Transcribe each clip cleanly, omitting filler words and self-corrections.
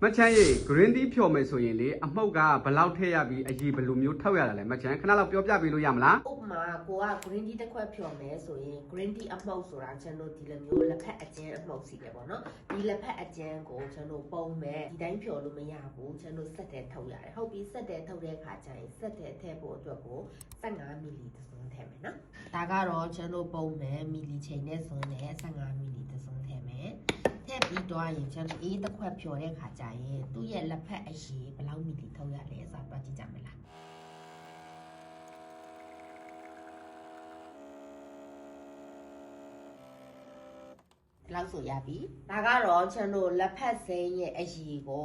မချမ်းရေ green tea ဖြော်မယ်ဆိုရင်လေအမှုတ်ကဘလောက်ထည့်ရပြီးအကြီးဘယ်လိုမျိုးထောက်ရတာလဲမချမ်းခဏလောက်ပြောပြပေးလို့ရမလား ဥပမာကိုက green tea တစ်ခွက်ဖြော်မယ်ဆိုရင် green tea အမှုတ်ဆိုတာကျွန်တော်ဒီလိုမျိုးလက်ဖက်အကျန်းအမှုတ်စီတယ်ပေါ့နော်ဒီလက်ဖက်အကျန်းကိုကျွန်တော်ပုံမယ်ဒီတိုင်းဖြော်လို့မရဘူးကျွန်တော်ဆက်တဲ့ထုတ်ရတယ်ဟုတ်ပြီဆက်တဲ့ထုတ်တဲ့ခါကျရင်ဆက်တဲ့ထည့်ဖို့အတွက်ကို15မီလီတစ်စုံထည့်မယ်နော်ဒါကတော့ကျွန်တော်ပုံမယ်မီလီချိန်နဲ့ဆိုရင်15မီလီတစ်စုံထည့်မယ်ထည့်ပြီးတော့ရင်ကျွန်တော်အေးတစ်ခွက်ဖြော်တဲ့ခါကျရင်သူ့ရဲ့လက်ဖက်အရည်ဘယ်လောက်မီလီထုတ်ရလဲဆိုတာတွက်ကြည့်ကြမယ်လားလောက်ဆိုရပြီဒါကတော့ကျွန်တော်လက်ဖက်စိမ်းရဲ့အရည်ကို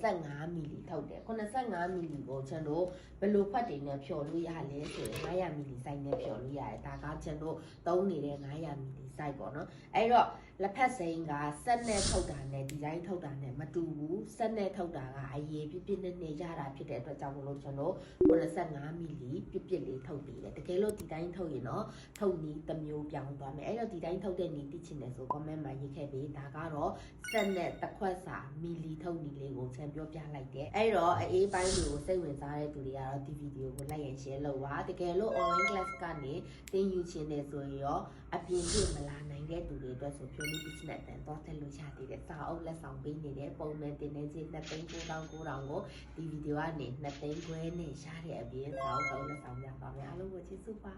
85မီလီထုတ်တယ်85မီလီကိုကျွန်တော်ဘယ်လိုဖက်တွေနဲ့ဖြော်လို့ရလဲဆိုရင်900မီလီစိုက်နဲ့ဖြော်လို့ရတယ်ဒါကကျွန်တော်သုံးနေတဲ့900မီလီစိုက်ပေါ့နော်အဲ့တော့လက်ဖက်စိမ်းကဆက်နဲ့ထုတ်တာနဲ့ဒီတိုင်းထုတ်တာနဲ့မတူဘူးဆက်နဲ့ထုတ်တာကအရည်ပြပြနဲ့ရတာဖြစ်တဲ့အတွက်ကြောင့်မလို့ကျွန်တော်85မီလီပြပြလေးထုတ်ပြီးတယ်တကယ်လို့ဒီတိုင်းထုတ်ရင်တော့ထုတ်နည်းတစ်မျိုးပြောင်းသွားမယ်အဲ့တော့ဒီတိုင်းထုတ်တဲ့နည်းသိချင်တယ်ဆို comment မှာရေးခဲ့ပေးဒါကတော့ဆက်နဲ့တစ်ခွက်စာမီလီထုတ်နည်းလေးကိုချန်ပြောပြလိုက်တယ်အဲ့တော့အေးပိုင်းတွေကိုစိတ်ဝင်စားတဲ့သူတွေကတော့ဒီဗီဒီယိုကို like and share လုပ်ပါတကယ်လို့ online class ကနေသင်ယူချင်တယ်ဆိုရင်ရောအပြင်ပြမလာနိုင်တဲ့သူတွေအတွက်ဆိုဖြိုးလေး business တန်တော့တက်လို့ရသေးတယ်စာအုပ်လက်ဆောင်ပေးနေတဲ့ပုံမှန်တင်နေချင်း2,900ကိုဒီဗီဒီယိုကနေ2,000ခွဲနဲ့ရှားတဲ့အပြင်စာအုပ်တော့လက်ဆောင်ရပါမယ်အားလုံးကိုချစ်စုပါ